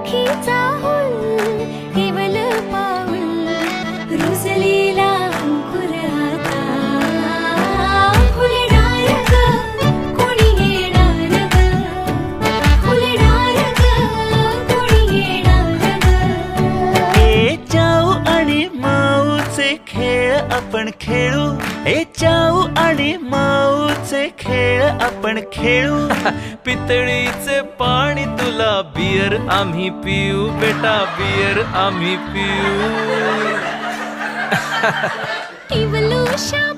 राखीचा हुल केवल पाऊल रुजलेला अंकुर आता फुलणार ग कोणी येणार ग फुलणार ग कोणी येणार ग ए चाऊ आणि माऊचे खेळ आपण खेळू ए चाऊ आणि माऊचे खेळ आपण खेळू पितळीचे पाणी तुला बियर आम्ही पिऊ बेटा बियर आम्ही पिऊ इवोल्यूशन